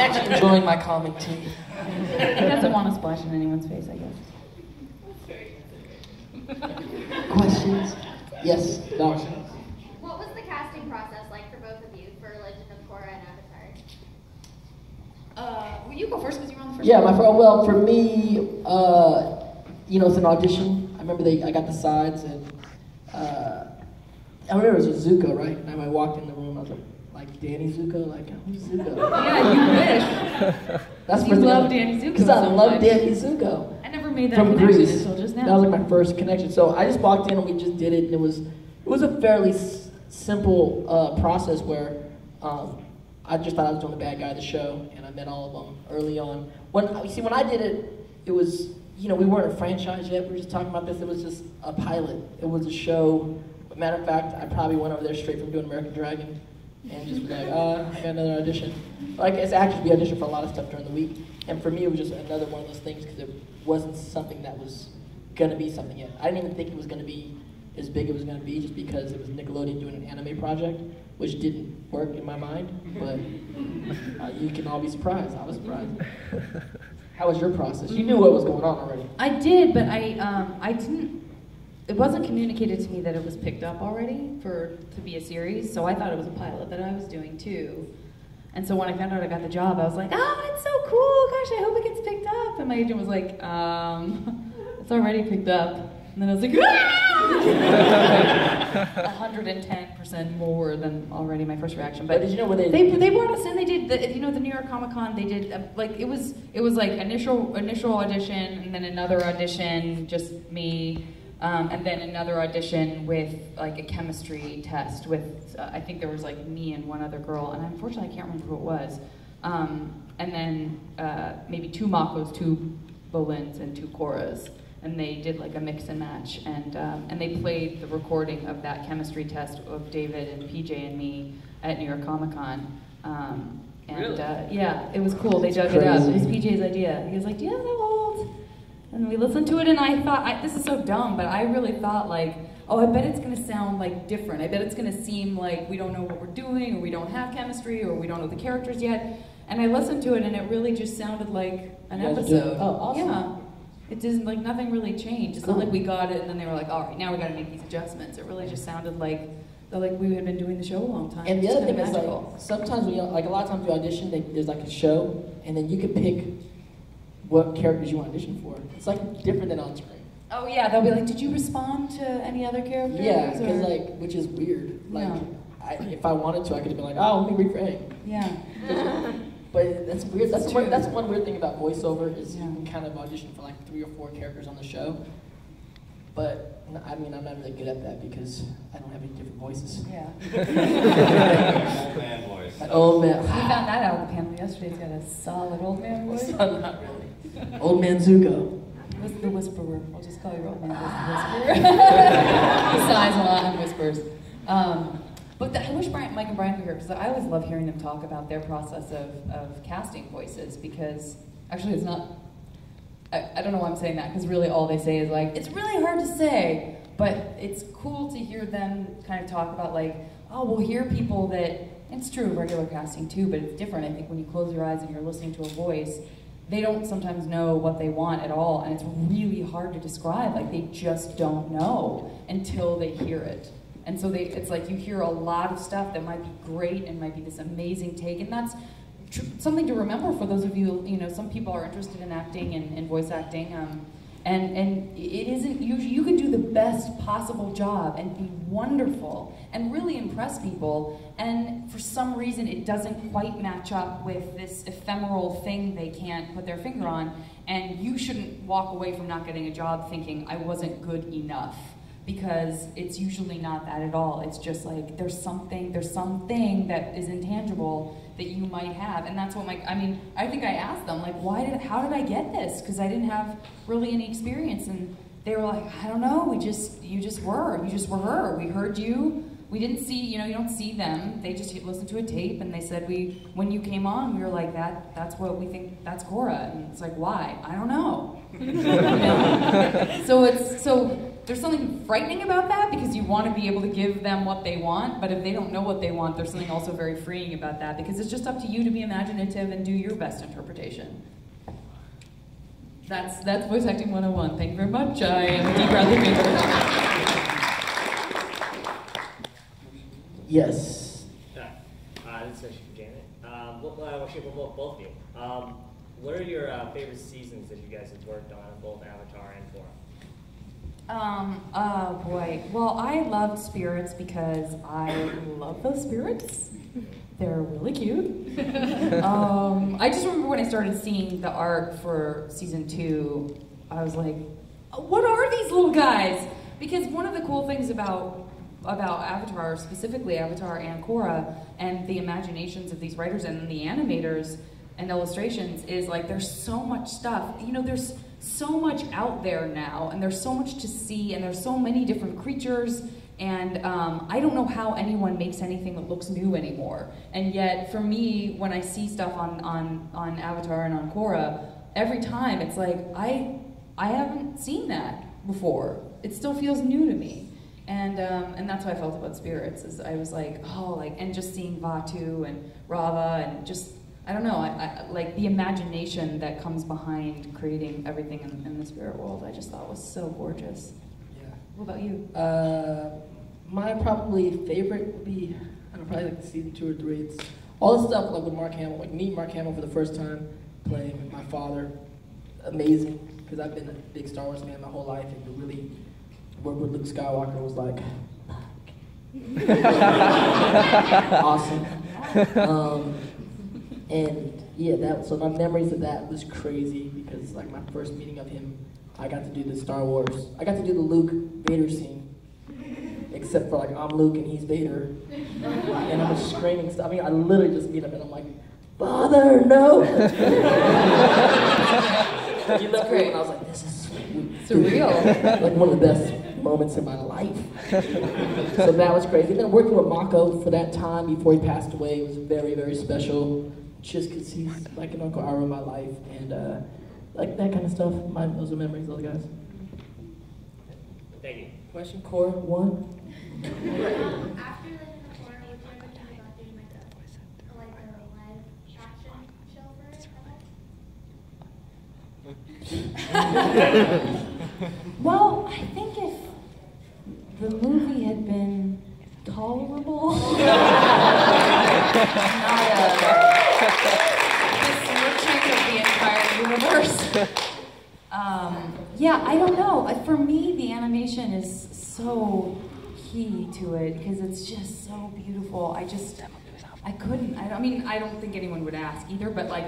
actually enjoying my comic too. He doesn't want to splash in anyone's face, I guess. Questions? Yes, no. What was the casting process like for both of you for Legend of Korra and Avatar? Will you go first because you were on the first Yeah, one? well, for me, you know, it's an audition. I remember I got the sides, and I remember it was Zuko, right? And I walked in the room, I was like Danny Zuko? Like, who's Zuko? Yeah, you wish. That's you love Danny Zuko. Because I love Danny Zuko. I never made that From connection Greece. until just now. That was like my first connection. So I just walked in and we just did it, and it was a fairly simple process where I just thought I was doing the bad guy of the show, and I met all of them early on. When I did it, it was, you know, we weren't a franchise yet. We were just talking about this. It was just a pilot. It was a show. Matter of fact, I probably went over there straight from doing American Dragon, and just was like, I got another audition. Like, as actors, we audition for a lot of stuff during the week, and for me, it was just another one of those things because it wasn't something that was gonna be something yet. I didn't even think it was gonna be as big as it was gonna be, just because it was Nickelodeon doing an anime project, which didn't work in my mind. But you can all be surprised. I was surprised. How was your process? You knew what was going on already. I did, but I didn't. It wasn't communicated to me that it was picked up already to be a series, so I thought it was a pilot that I was doing too. And so when I found out I got the job, I was like, oh, it's so cool, gosh, I hope it gets picked up. And my agent was like, it's already picked up. And then I was like, 110% more than already my first reaction. But did you know when they brought us in? They did the New York Comic Con. They did like it was like initial audition, and then another audition, just me. And then another audition with like a chemistry test with, I think there was like me and one other girl, and unfortunately I can't remember who it was. And then maybe 2 Makos, 2 Bolins, and 2 Korras. And they did like a mix and match, and they played the recording of that chemistry test of David and PJ and me at New York Comic Con. Really? Yeah, it was cool. They dug it up. It was PJ's idea. He was like, do you have that old? And we listened to it, and I thought, this is so dumb, but I really thought like, oh, I bet it's gonna sound like different. I bet it's gonna seem like we don't know what we're doing, or we don't have chemistry, or we don't know the characters yet. And I listened to it, and it really just sounded like an episode. Oh, awesome. Yeah. It didn't, like, nothing really changed. It's not like we got it, and then they were like, all right, now we gotta make these adjustments. It really just sounded like we had been doing the show a long time. And the other thing is, magical. like, sometimes a lot of times we audition, there's like a show, and then you can pick what characters you want to audition for. It's like different than on screen. Oh yeah, they'll be like, did you respond to any other characters? Yeah, because like, which is weird. Like, Yeah. if I wanted to, I could have been like, oh, let me reframe. Yeah. But that's weird. That's true. that's one weird thing about voiceover is Yeah. you can kind of audition for like 3 or 4 characters on the show. But I mean, I'm not really good at that because I don't have any different voices. Yeah. Old man voice. An old man. We found that out on the panel yesterday. He's got a solid old man voice. Not really. Old man Zuko. What's the whisperer? I'll just call you old man whisperer. He sighs a lot and whispers. But I wish Mike and Brian were here, because I always love hearing them talk about their process of casting voices, because actually it's not, I don't know why I'm saying that, because really all they say is like, it's really hard to say, but it's cool to hear them kind of talk about like, oh, we'll hear people that, it's true of regular casting too, but it's different. I think when you close your eyes and you're listening to a voice, they don't sometimes know what they want at all, and it's really hard to describe. Like, they just don't know until they hear it. And so it's like you hear a lot of stuff that might be great and might be this amazing take, and that's something to remember for those of you, some people are interested in acting and voice acting, and it isn't, you could do the best possible job and be wonderful and really impress people, and for some reason it doesn't quite match up with this ephemeral thing they can't put their finger on, and you shouldn't walk away from not getting a job thinking, I wasn't good enough. Because it's usually not that at all. It's just like, there's something that is intangible that you might have. And that's what I think I asked them, like, how did I get this? Because I didn't have really any experience. And they were like, I don't know, you just were her. We heard you, we didn't see, you don't see them. They just listened to a tape, and they said, when you came on, we were like, that's what we think, that's Korra. And it's like, why? I don't know. there's something frightening about that because you want to be able to give them what they want, but if they don't know what they want, there's something also very freeing about that because it's just up to you to be imaginative and do your best interpretation. That's voice acting 101. Thank you very much. I am a deep Bradley Baker. Yes. This is actually for Janet. Actually, for both of you. What are your favorite seasons that you guys have worked on both Avatar and Korra? Oh boy. Well, I loved Spirits because I love those spirits. They're really cute. I just remember when I started seeing the art for season 2, I was like, what are these little guys? Because one of the cool things about Avatar, specifically Avatar and Korra, and the imaginations of these writers and the animators and illustrations is like there's so much stuff. You know, there's so much out there now, and there's so much to see, and there's so many different creatures, and I don't know how anyone makes anything that looks new anymore. And yet, for me, when I see stuff on Avatar and on Korra, every time it's like, I haven't seen that before. It still feels new to me. And that's how I felt about Spirits, is I was like, oh, like, and just seeing Vatu and Rava and just, I don't know, I like the imagination that comes behind creating everything in the spirit world, I just thought was so gorgeous. Yeah. What about you? My probably favorite would be, I don't know, probably like season 2 or 3. It's all the stuff like with Mark Hamill, like meeting Mark Hamill for the first time, playing with my father, amazing, because I've been a big Star Wars fan my whole life, and to really work with Luke Skywalker was like, awesome. And yeah, so my memories of that was crazy because like my first meeting of him, I got to do the Star Wars. I got to do the Luke Vader scene, except for like I'm Luke and he's Vader, and I'm just screaming stuff. I mean, I literally just meet him and I'm like, Father, no! He looked great, and I was like, this is surreal. Like one of the best moments in my life. So that was crazy. And then working with Mako for that time before he passed away was very, very special. Just because he's like an Uncle Ira in my life, and like that kind of stuff. Those are memories, those guys. Thank you. Question, Cora, 1. After Legend of Korra, would you ever think about doing like a live action show for it? Well, I think if the movie had been tolerable, not a besmirching of the entire universe. Yeah, I don't know. For me, the animation is so key to it because it's just so beautiful. I couldn't. I mean, I don't think anyone would ask either. But like,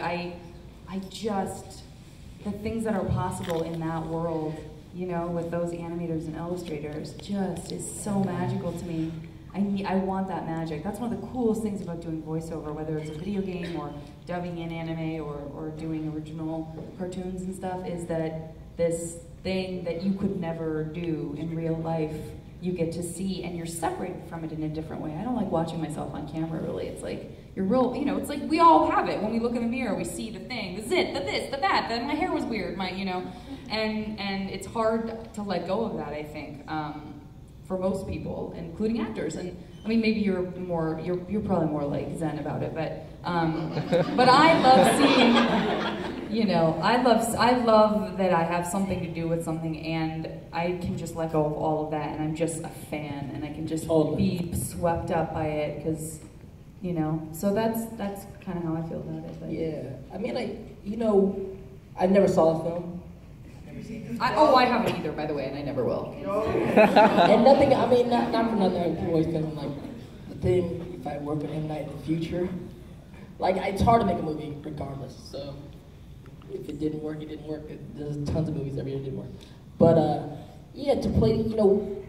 the things that are possible in that world, you know, with those animators and illustrators, just is so magical to me. I want that magic. That's one of the coolest things about doing voiceover, whether it's a video game or dubbing in anime or doing original cartoons and stuff, is that this thing that you could never do in real life, you get to see, and you're separated from it in a different way. I don't like watching myself on camera, really. It's like, you're real, you know, it's like we all have it. When we look in the mirror, we see the thing, the zit, the this, the that, my hair was weird, you know, and it's hard to let go of that, I think, for most people, including actors. And I mean, maybe you're probably more like Zen about it, but I love seeing, you know, I love that I have something to do with something, and I can just let go of all of that, and I'm just a fan, and I can just be swept up by it, because, you know, so that's kind of how I feel about it. But. Yeah, I mean, I never saw the film. I haven't either, by the way, and I never will. And nothing, I mean, not for nothing, I always been like, the thing, if I work with him in the future, like, it's hard to make a movie regardless, so if it didn't work, it didn't work. There's tons of movies every year that didn't work. But, yeah, to play, you know,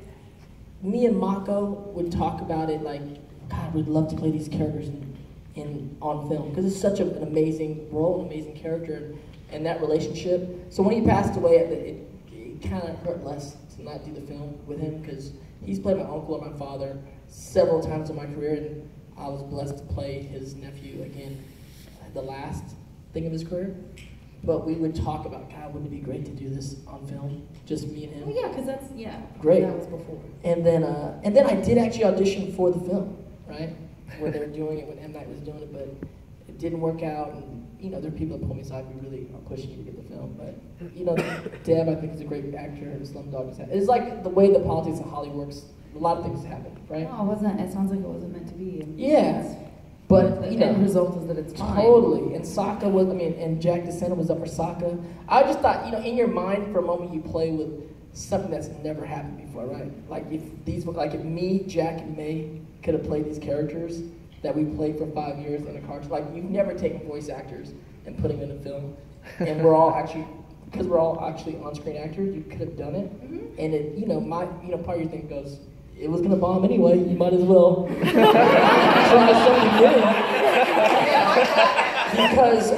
me and Mako would talk about it like, God, we'd love to play these characters on film, because it's such an amazing role, an amazing character, and that relationship. So when he passed away, it kind of hurt less to not do the film with him, because he's played my uncle and my father several times in my career, and I was blessed to play his nephew again, the last thing of his career. but we would talk about, God, wouldn't it be great to do this on film? Just me and him. Oh yeah, because that's, yeah. Great. That was before. And then I did actually audition for the film, right? Where they were doing it, when M. Night was doing it, but it didn't work out. And, you know, there are people that pull me aside, we really are pushing you to get the film. But, you know, Deb, I think, is a great actor, and Slumdog is. It's like the way the politics of Hollywood works. A lot of things happen, right? No, it wasn't. It sounds like it wasn't meant to be. And Yeah. But, the you know, end result is that it's fine. totally. And Sokka was, and Jack DeSena was up for Sokka. I just thought, you know, in your mind for a moment you play with something that's never happened before, right? Like if me, Jack, and May could have played these characters that we played for 5 years in a cartoon. Like, you've never taken voice actors and put them in a film. And we're all actually, because we're all actually on-screen actors, you could have done it. Mm-hmm. And it, you know, part of your thing goes, it was gonna bomb anyway, you might as well try something new. Because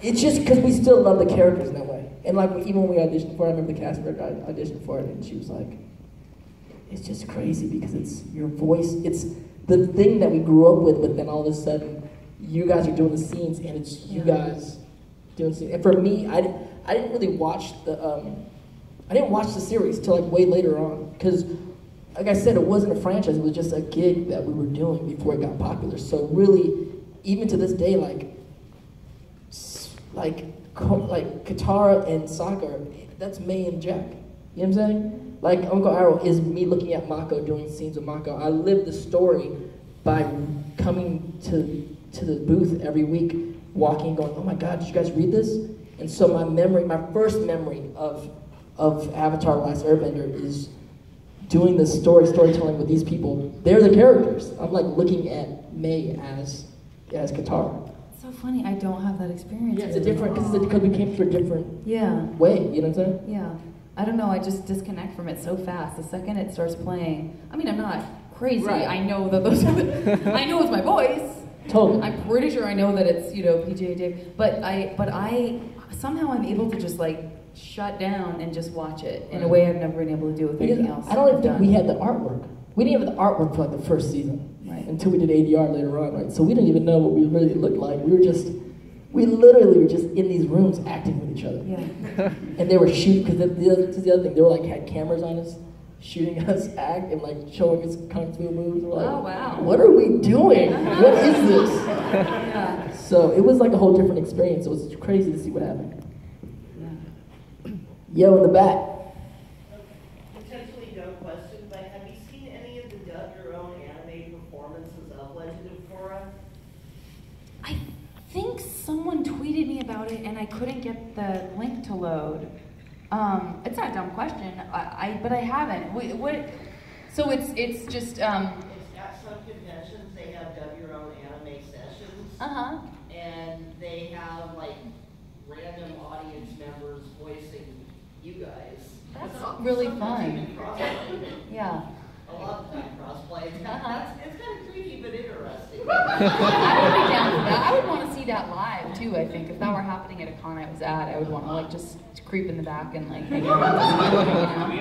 it's just because we still love the characters in that way. And like even when we auditioned for it, I remember the cast director auditioned for it, and she was like, it's just crazy because it's your voice, it's the thing that we grew up with, but then all of a sudden you guys are doing the scenes and it's you guys doing the scenes. And for me, I didn't really watch the series till like way later on, because like I said, it wasn't a franchise, it was just a gig that we were doing before it got popular. So really, even to this day, like Katara and Sokka, that's May and Jack. You know what I'm saying? Like Uncle Arrow is me looking at Mako, doing scenes with Mako. I live the story by coming to the booth every week, walking, going, oh my God, did you guys read this? And so my first memory of Avatar: The Last Airbender is doing this storytelling with these people. They're the characters. I'm like looking at May as Katara. It's so funny, I don't have that experience. Yeah, it's a different, because we came through a different way, you know what I'm saying? Yeah. I don't know, I just disconnect from it so fast. The second it starts playing, I mean, I'm not crazy. Right. I know that those I know it's my voice. Totally. I'm pretty sure I know that it's, you know, PJ Dave. But I somehow I'm able to just like shut down and just watch it in a way I've never been able to do with anything else. I don't even think we had the artwork. We didn't have the artwork for like the first season, right? Until we did ADR later on, right? So we didn't even know what we really looked like. We literally were just in these rooms acting with each other. Yeah. And they were shooting, because the other thing, they were like, had cameras on us, shooting us act and like showing us kung fu moves. We're like, oh wow. What are we doing? What is this? Yeah. So it was like a whole different experience. It was crazy to see what happened. Yo, in the back. Potentially dumb question, but have you seen any of the dub your own anime performances of Legend of Korra? I think someone tweeted me about it and I couldn't get the link to load. It's not a dumb question, but I haven't. So it's just. It's at some conventions, they have dub your own anime sessions. Uh-huh. And they have like random audience members voicing you guys. That's really Sometimes fun. even crossplay. Yeah. A lot of time crossplay. It's kind of creepy but interesting. I would be down for that. I would want to see that live too, I think. If that were happening at a con I was at, I would want to like just creep in the back and like hang out.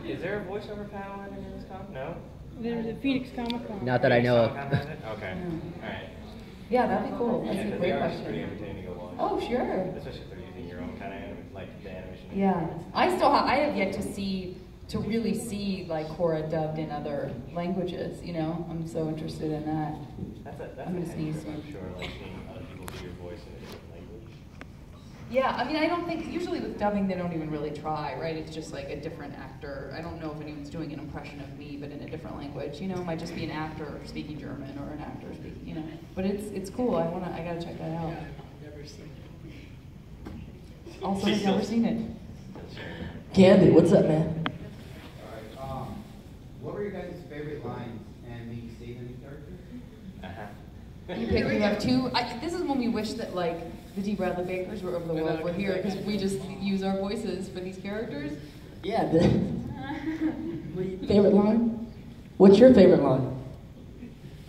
Is there a voiceover panel in this con? No? There's a Phoenix Comic Con. Not that I know of. Okay. Alright. Yeah, that'd be cool. That's a They great are pretty question. entertaining to watch. Oh, sure. Especially if they're using your own kind of like the animation. Yeah. I have yet to really see like Korra dubbed in other languages, you know? I'm so interested in that. That's I'm gonna sneeze. I'm sure, like seeing other people do your voice in a different language. Yeah, I mean, I don't think, usually with dubbing they don't even really try, right? It's just like a different actor. I don't know if anyone's doing an impression of me, but in a different language, you know? It might just be an actor speaking German or an actor speaking, you know? But it's cool, I gotta check that out. Yeah, never seen it. Also, I've never seen it. Candy, what's up, man? Alright, what were your guys' favorite lines, and maybe save any characters? You have two. This is when we wish that like the D. Bradley Bakers were over the world were here, because we just use our voices for these characters. Yeah, favorite line? What's your favorite line?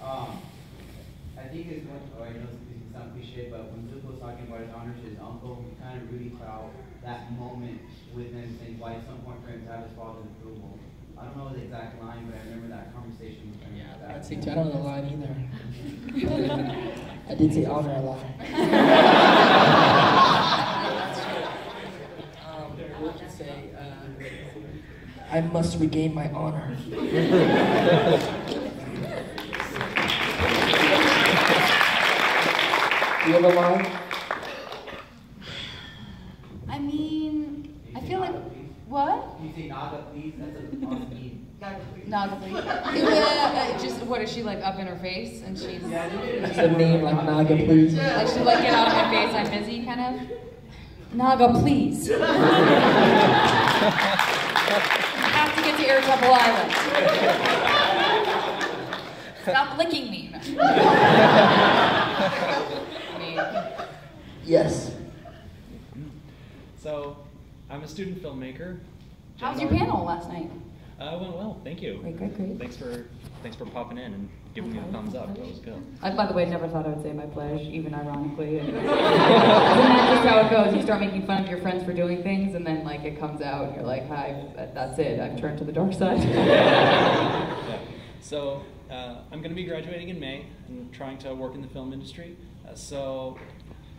I think it's when, I know this can sound cliche, but when Zuko was talking about his honor to his uncle, he kind of really felt that moment with him saying why at some point for him to have his father's approval. I don't know the exact line, but I remember that conversation with him. Yeah, I don't know the line either. I did say honor a lot. I must regain my honor. Do you have a line? I mean, I feel like, what? You say Naga, please? That's an awesome meme. Naga, please. Yeah, just, what, is she like up in her face and she's... It's a meme like Naga, please. Like she like, get out of my face, I'm busy, kind of? Naga, please. You have to get to Irritable Island. Stop licking me. I mean, Yes. So, I'm a student filmmaker. how was your panel last night? It went well, thank you. Great. Thanks for popping in and giving me a thumbs up. That was good. I, by the way, never thought I would say my pledge, even ironically. Isn't that just how it goes? You start making fun of your friends for doing things, and then like it comes out, and you're like, "Hi, that's it. I've turned to the dark side." Yeah. So I'm going to be graduating in May and trying to work in the film industry. So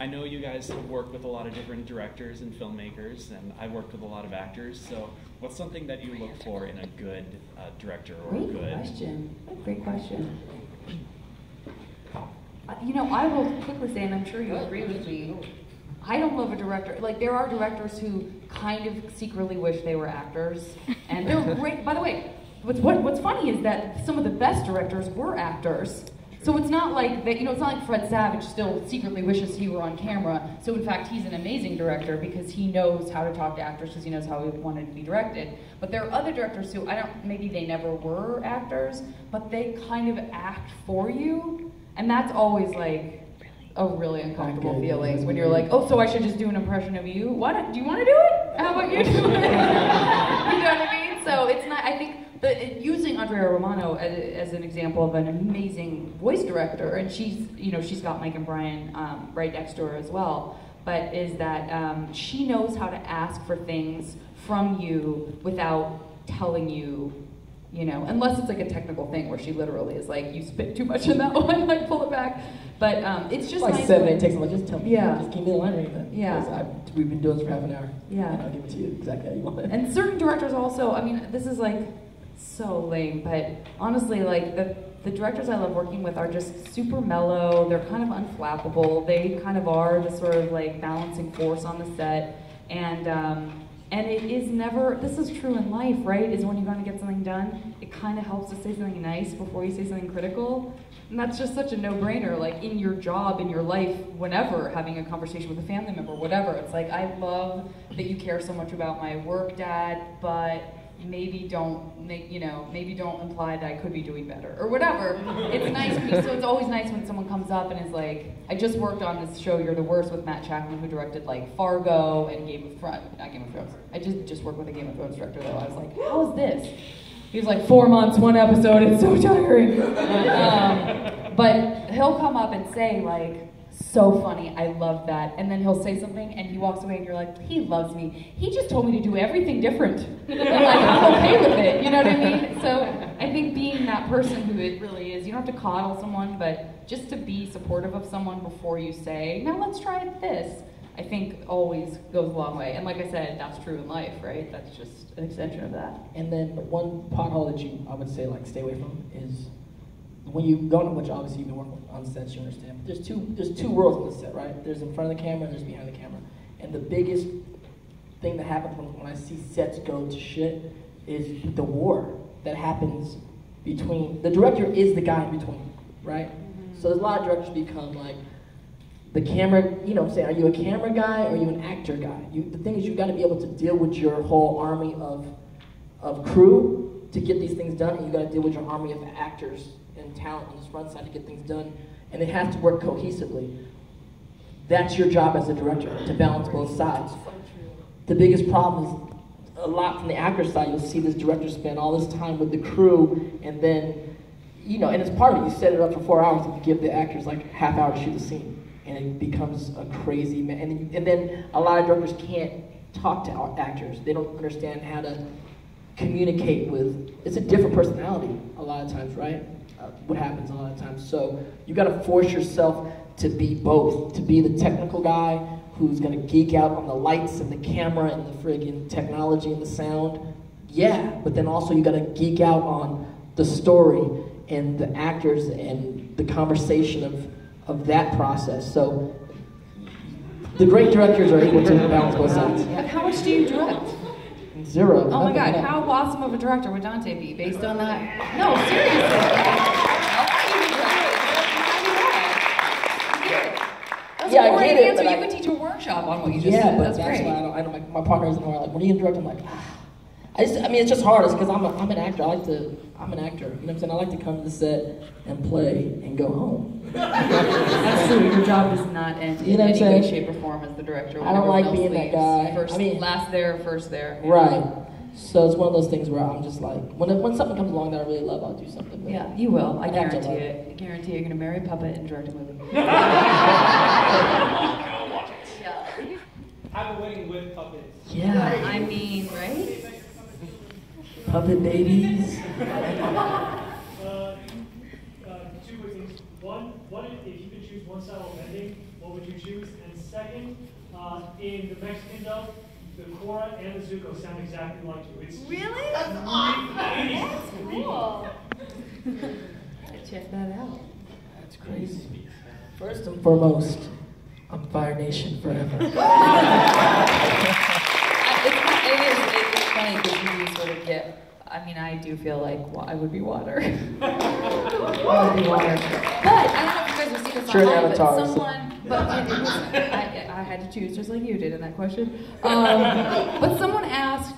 I know you guys have worked with a lot of different directors and filmmakers, and I've worked with a lot of actors. So what's something that you look for in a good director or a good... Great question. You know, I will quickly say, and I'm sure you agree with me, I don't love a director. Like, there are directors who kind of secretly wish they were actors, and they're great. By the way, what's funny is that some of the best directors were actors. So it's not like that, you know, it's not like Fred Savage still secretly wishes he were on camera. So in fact, he's an amazing director because he knows how to talk to actors, because he knows how he wanted to be directed. But there are other directors who, maybe they never were actors, but they kind of act for you. And that's always like a really uncomfortable feeling when you're like, oh, so I should just do an impression of you? What? Do you want to do it? How about you do it? You know what I mean? So it's not, I think, using Andrea Romano as an example of an amazing voice director, and she's got Mike and Brian right next to her as well, but is that she knows how to ask for things from you without telling you, you know, unless it's like a technical thing where she literally is like, you spit too much in that one, like pull it back. But it's just like nice 7, 8 takes. I'm like, just tell me. Yeah. Just give me the line reading then. Yeah. We've been doing this for half an hour. Yeah. And I'll give it to you exactly how you want it. And certain directors also, I mean, this is like so lame, but honestly, like the directors I love working with are just super mellow. They're kind of unflappable. They kind of are the sort of like balancing force on the set. And it is never, this is true in life, right? Is when you're going to get something done, it kind of helps to say something nice before you say something critical. And that's just such a no-brainer, like in your job, in your life, whenever, having a conversation with a family member, whatever. It's like, I love that you care so much about my work, Dad, but maybe don't imply that I could be doing better, or whatever. It's nice, so it's always nice when someone comes up and is like, I just worked on this show, You're the Worst, with Matt Chapman, who directed like Fargo and not Game of Thrones. I just worked with a Game of Thrones director though. I was like, how is this? He was like, 4 months, 1 episode, it's so tiring. But he'll come up and say like, so funny, I love that. And then he'll say something and he walks away and you're like, he loves me. He just told me to do everything different. And like, I'm okay with it, you know what I mean? So I think being that person who it really is, you don't have to coddle someone, but just to be supportive of someone before you say, now let's try this, I think always goes a long way. And like I said, that's true in life, right? That's just an extension of that. And then one pothole that I would say like stay away from is when you go into, which obviously you've been working on sets, you understand. But there's two worlds on the set, right? There's in front of the camera and there's behind the camera. And the biggest thing that happens when I see sets go to shit is the war that happens between, the director is the guy in between, right? Mm-hmm. So there's a lot of directors become like, the camera, you know, say, are you a camera guy or are you an actor guy? The thing is, you got to be able to deal with your whole army of crew to get these things done, and you got to deal with your army of actors and talent on this front side to get things done, and it has to work cohesively. That's your job as a director, to balance both sides. The biggest problem is, a lot from the actor side, you'll see this director spend all this time with the crew, and then, you know, and it's part of it. You set it up for 4 hours and you give the actors like half hour to shoot the scene. And it becomes a crazy and then a lot of directors can't talk to actors. They don't understand how to communicate with. It's a different personality a lot of times, right? What happens a lot of times. So you got to force yourself to be both. To be the technical guy who's going to geek out on the lights and the camera and the friggin' technology and the sound. yeah, but then also you gotta geek out on the story and the actors and the conversation of that process. So the great directors are able to balance both sides. How much do you direct? 0. Oh my God, how awesome of a director would Dante be based on that? No, seriously. Yeah, I get it. Answer. You could teach a workshop on what you just yeah, said. but That's that's great. why I don't my partners are like, when are you gonna direct? I'm like, I mean, it's just hard. It's because I'm an actor. I'm an actor. You know what I'm saying? I like to come to the set and play and go home. Absolutely, your job does not end You know in what I'm any way, saying? shape, or form as the director. I don't like being that leaves. guy. First, I mean, last there, first there. Right. So it's one of those things where I'm just like, when something comes along that I really love, I'll do something. But Yeah, you will. I I'd have to guarantee love it. I guarantee you're gonna marry a puppet and direct a movie. Have a wedding with puppets. Yeah. I mean, right? Puppet babies. Two quick things. One, if you could choose one style of ending, what would you choose? And second, in the Mexican dub, the Cora and the Zuko sound exactly like you. It's Really? That's awesome. That's cool. Check that out. That's crazy. First and foremost, I'm Fire Nation forever. It is funny because you sort of get, I mean, I do feel like I would be water. I would be water. But I don't know if you guys have seen this Sure, online, Avatar, but someone, I had to choose just like you did in that question. But someone asked,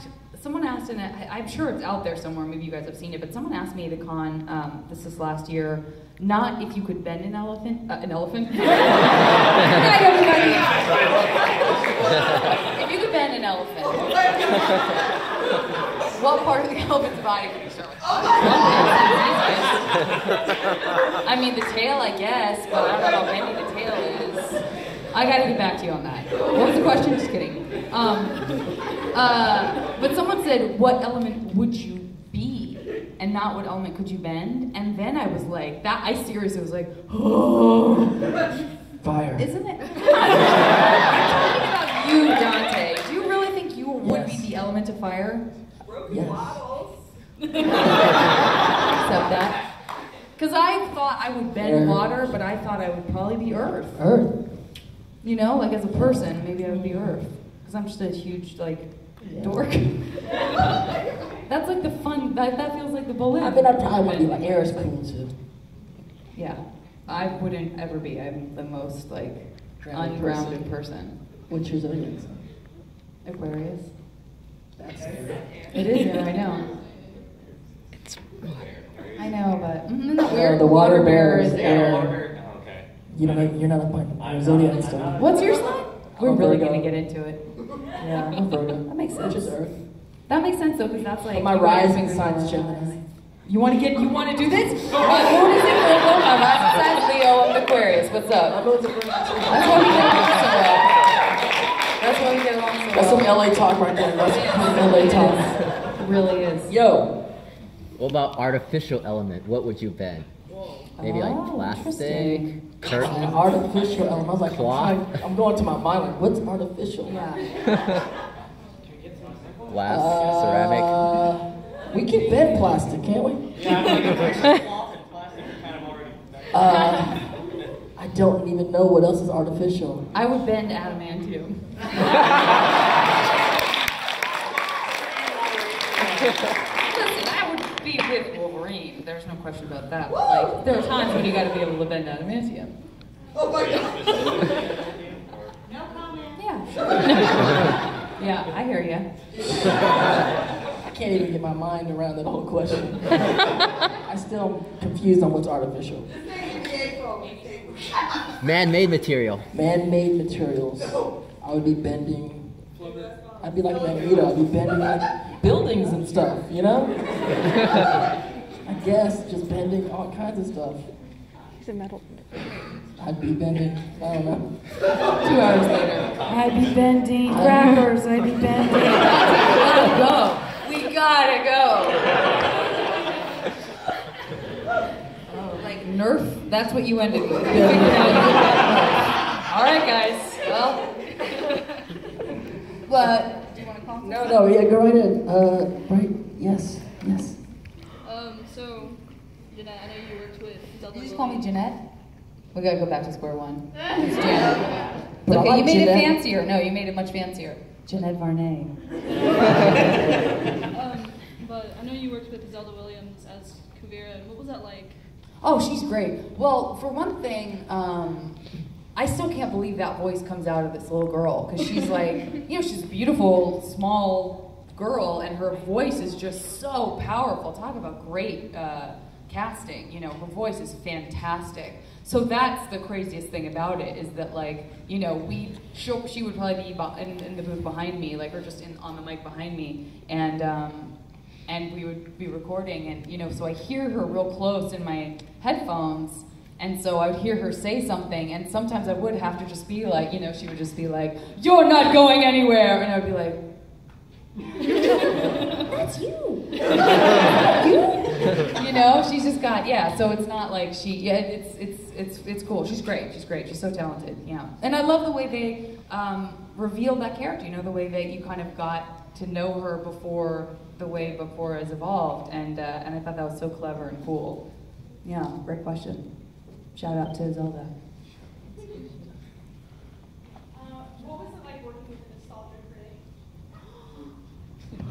and I'm sure it's out there somewhere, maybe you guys have seen it, but someone asked me at the con, this last year, not if you could bend an elephant. Hi, everybody. If you could bend an elephant, what part of the elephant's body would you start with? I mean, the tail, I guess, but I don't know how bendy the tail is. I gotta get back to you on that. What was the question? Just kidding. But someone said, what element would you be? And not what element could you bend? And then I was like, I seriously was like, oh. Fire. Isn't it? I'm talking about you, Dante. Do you really think you would be the element of fire? Yes. Except that. Because I thought I would bend water, but I thought I would probably be earth. Earth. You know, like as a person, maybe I would be earth. Because I'm just a huge, dork. That's like the fun, that feels like the balloon. I mean, I probably would be like, air is cool too. Yeah. I wouldn't ever be. I'm the most, ungrounded person. What's your zodiac sign? Aquarius. That's air. It is air, I know. It's water. I know, but isn't that weird? The water bearer is Yeah, air. water. Oh, okay. You're not up my zodiac sign. What's your sign? We're I'm really Virgo. going to get into it. Yeah, I'm Virgo. That makes sense. Which is Earth. That makes sense though, because that's like. But my you guys rising figure sign's out. Gemini. You want to do this? My moon is in Virgo, my rising sign's Leo, I'm Aquarius. What's up? That's why we get along so well. That's why we get along so well. That's some LA talk right there. That's some LA talk. It really is. Yo. What about artificial element? What would you bend? Maybe plastic, curtain, Artificial element. I was like, cloth. I'm going to my mind like, what's artificial? Yeah. Glass, ceramic. We can bend plastic, can't we? Yeah, cloth and plastic are kind of already. I don't even know what else is artificial. I would bend adamantium. Listen, I would be with Wolverine. There's no question about that. But, there are times when you got to be able to bend adamantium. Oh my God. No comment. Yeah, sure. Yeah, I hear you. I can't even get my mind around that whole question. I still am confused on what's artificial. Man-made material. Man-made materials. I would be bending. I'd be like Magneto. I'd be bending like buildings and stuff, you know? I guess just bending all kinds of stuff. He's a metal. I'd be bending. I don't know. 2 hours later. I'd be bending crackers. I'd be bending. Let's go. We gotta go. Oh, like Nerf? That's what you ended with. You figured out. All right, guys. Well. But do you want to call? No, yeah, go right in. Right. Jeanette. I know you worked with Zelda. You just call me Jeanette? We gotta go back to square one. It's But I okay, like you made Jeanette. it fancier. No, you made it much fancier. Jeanette Varney. But I know you worked with Zelda Williams as Kuvira. What was that like? Oh, she's great. Well, for one thing, I still can't believe that voice comes out of this little girl, because she's like, she's a beautiful, small girl, and her voice is just so powerful. Talk about great casting. Her voice is fantastic. So that's the craziest thing about it, is that she would probably be in the booth behind me, or just on the mic behind me, and we would be recording, and so I hear her real close in my headphones, and so I would hear her say something, and sometimes I would have to just be like, she would just be like, "You're not going anywhere," and I would be like, "That's you." She's just got, so it's not like it's cool. She's great. She's so talented, yeah. And I love the way they revealed that character, the way that you kind of got to know her before it's evolved, and I thought that was so clever and cool. Yeah, great question. Shout out to Zelda. What was it like working with a nostalgia critic?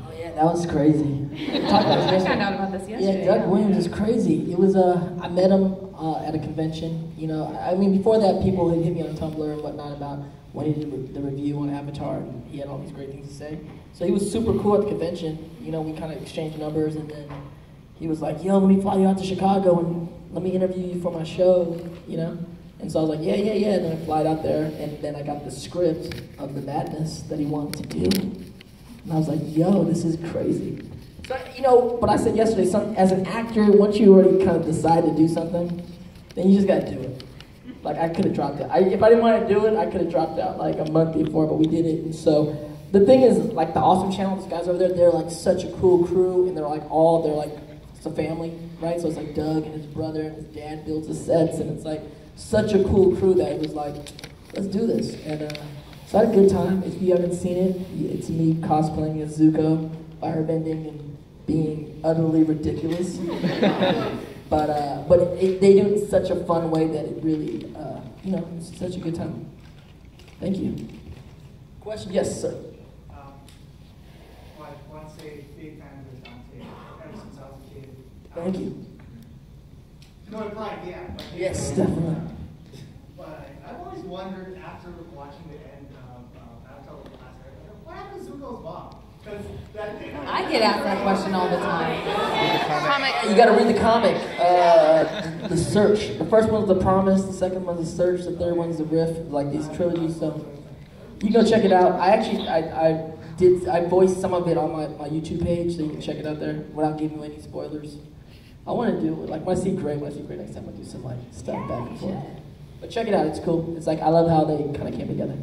Oh yeah, that was crazy. I found out about this yesterday. Yeah, Doug Williams is crazy. It was I met him at a convention. Before that, people had hit me on Tumblr and whatnot about when he did the review on Avatar, and he had all these great things to say. So he was super cool at the convention. We kind of exchanged numbers, and then he was like, "Yo, let me fly you out to Chicago and let me interview you for my show," And so I was like, yeah. And then I flied out there, and then I got the script of the madness that he wanted to do. And I was like, yo, this is crazy. So, but I said yesterday, as an actor, once you already kind of decide to do something, then you just gotta do it. I could have dropped it. If I didn't want to do it, I could have dropped out a month before, but we did it. And so the thing is, the Awesome Channel, these guys over there, they're such a cool crew, and they're it's a family, right? So it's Doug and his brother and his dad builds the sets, and it's such a cool crew that it was let's do this. And so I had a good time. If you haven't seen it, it's me cosplaying as Zuko, firebending, and being utterly ridiculous. But they do it in such a fun way that it really, it's such a good time. Thank you. Question? Yes, sir. I want to say big fan of Dante ever since I was a kid. Thank you. No, pride, yeah. Yes, definitely. But I've always wondered after watching the end of Avatar: The Last Airbender, what happened to Zuko's mom? I get asked that question all the time. You got to read the comic. The Search. The first one's The Promise. The second one's The Search. The third one's The Rift. These trilogies. So you can go check it out. I voiced some of it on my YouTube page, so you can check it out there without giving you any spoilers. I want to do it. When I see Gray next time, I'll do some stuff back and forth. But check it out. It's cool. It's I love how they kind of came together.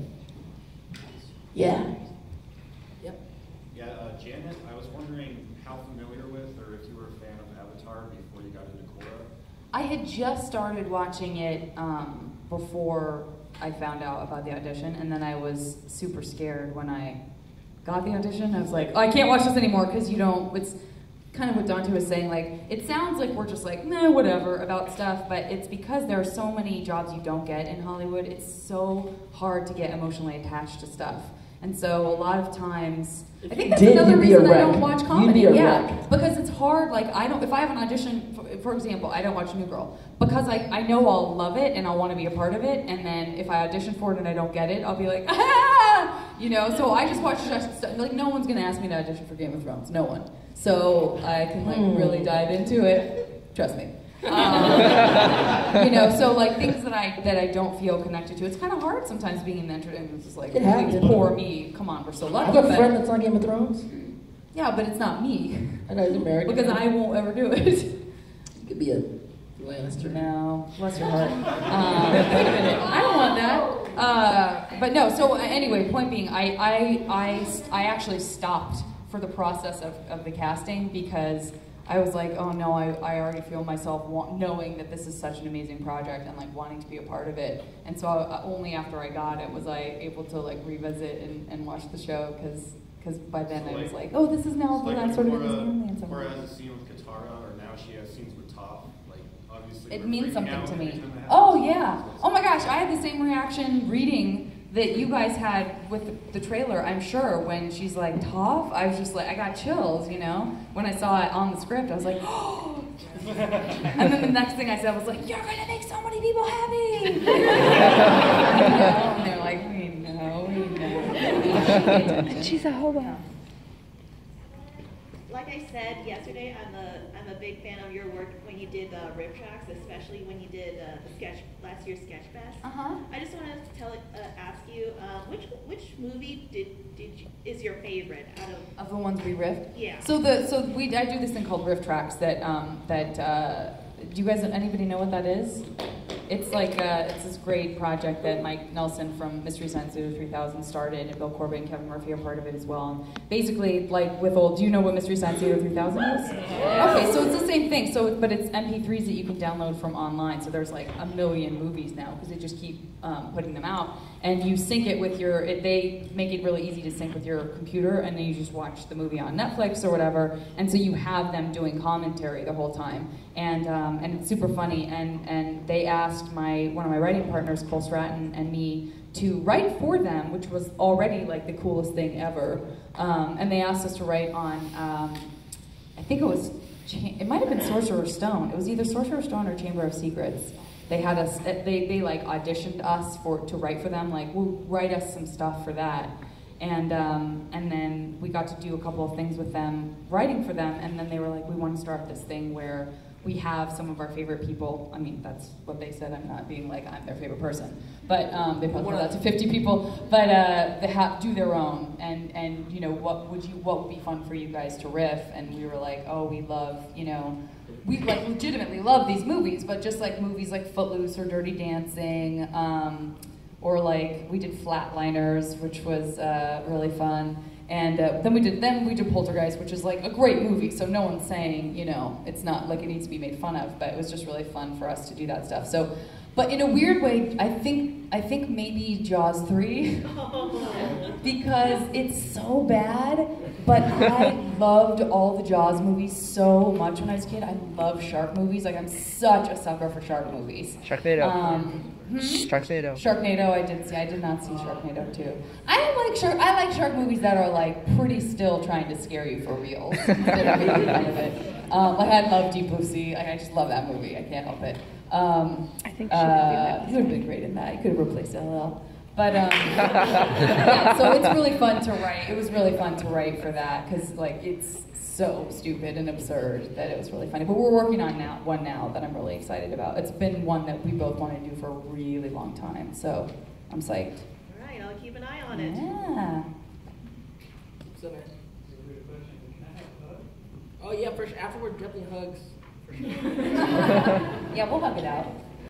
Yeah. Janet, I was wondering how familiar with, or if you were a fan of Avatar before you got into Korra? I had just started watching it before I found out about the audition, and then I was super scared when I got the audition. I was like, oh, I can't watch this anymore, because it's kind of what Dante was saying, it sounds like we're just nah, whatever about stuff, but it's because there are so many jobs you don't get in Hollywood. It's so hard to get emotionally attached to stuff. And so a lot of times, I think that's another reason I don't watch comedy. Yeah, because it's hard. If I have an audition, for example, I don't watch New Girl because I know I'll love it and I'll want to be a part of it. And then if I audition for it and I don't get it, I'll be like, ah, So I just watch no one's gonna ask me to audition for Game of Thrones. No one. So I can really dive into it. Trust me. So things that I don't feel connected to. It's kind of hard sometimes being in the entertainment. It's just it happens. Poor me. Come on, we're so lucky. I have a friend that's on Game of Thrones. Yeah, but it's not me. I know he's American. Because I won't ever do it. You could be a Lannister. No, bless your heart. Wait a minute, I don't want that. But no. So anyway, point being, I actually stopped for the process of the casting because I was like, oh no, I already feel myself knowing that this is such an amazing project and wanting to be a part of it. And so only after I got it was I able to revisit and watch the show because by then I was like, oh, this is now what I'm sort of in this family and so on. Whereas a scene with Katara, or now she has scenes with Toph, obviously. It we're means freaking something out to every me. time that happens. Oh yeah. Oh my gosh, I had the same reaction reading that you guys had with the trailer, I'm sure, when she's like, Toph, I was just like, I got chills, you know? When I saw it on the script, I was like, oh! And then the next thing I said was like, you're gonna make so many people happy! You know? And they're like, we know. She's a hobo. Like I said yesterday, I'm a big fan of your work when you did RiffTrax, especially when you did last year's Sketch Fest. I just wanted to ask you, which movie is your favorite out of the ones we riffed? Yeah. I do this thing called RiffTrax do you guys, anybody know what that is? It's like, it's this great project that Mike Nelson from Mystery Science Theater 3000 started, and Bill Corbett and Kevin Murphy are part of it as well. And basically, like with do you know what Mystery Science Theater 3000 is? Okay, so it's the same thing, but it's MP3s that you can download from online, so there's like 1 million movies now, because they just keep putting them out. And you sync it with they make it really easy to sync with your computer, and then you just watch the movie on Netflix or whatever, and so you have them doing commentary the whole time. And it's super funny, and they asked one of my writing partners, Cole Stratton, and me to write for them, which was already like the coolest thing ever. And they asked us to write on, I think it might have been Sorcerer's Stone. It was either Sorcerer's Stone or Chamber of Secrets. They had us, they like auditioned us to write for them, like, well, write us some stuff for that. And then we got to do a couple of things with them, writing for them, and then they were like, we want to start this thing where we have some of our favorite people. I mean, that's what they said. I'm not being like I'm their favorite person, but they probably told that to 50 people. But they do their own, and you know, what would be fun for you guys to riff? And we were like, oh, we love, you know, we like legitimately love these movies, but just like movies like Footloose or Dirty Dancing, or like we did Flatliners, which was really fun. And then we did Poltergeist, which is like a great movie, so no one's saying, you know, it's not like it needs to be made fun of, but it was just really fun for us to do that stuff. So, but in a weird way, I think maybe Jaws 3, because it's so bad, but I loved all the Jaws movies so much when I was a kid. I love shark movies, like I'm such a sucker for shark movies. Sharknado. Sharknado, I did not see Sharknado too. I like shark movies that are like pretty still trying to scare you for real. Instead of making fun of it. Like I love Deep Blue Sea. I just love that movie. I can't help it. I think she would have been great in that. He could have replaced LL. But yeah, so it's really fun to write. It was really fun to write for that because like it's so stupid and absurd that it was really funny. But we're working on one now that I'm really excited about. It's been one that we both wanted to do for a really long time, so I'm psyched. All right, I'll keep an eye on it. Yeah. So, man. Oh yeah, for sure. Afterward, definitely hugs. For sure. Yeah, we'll hug it out.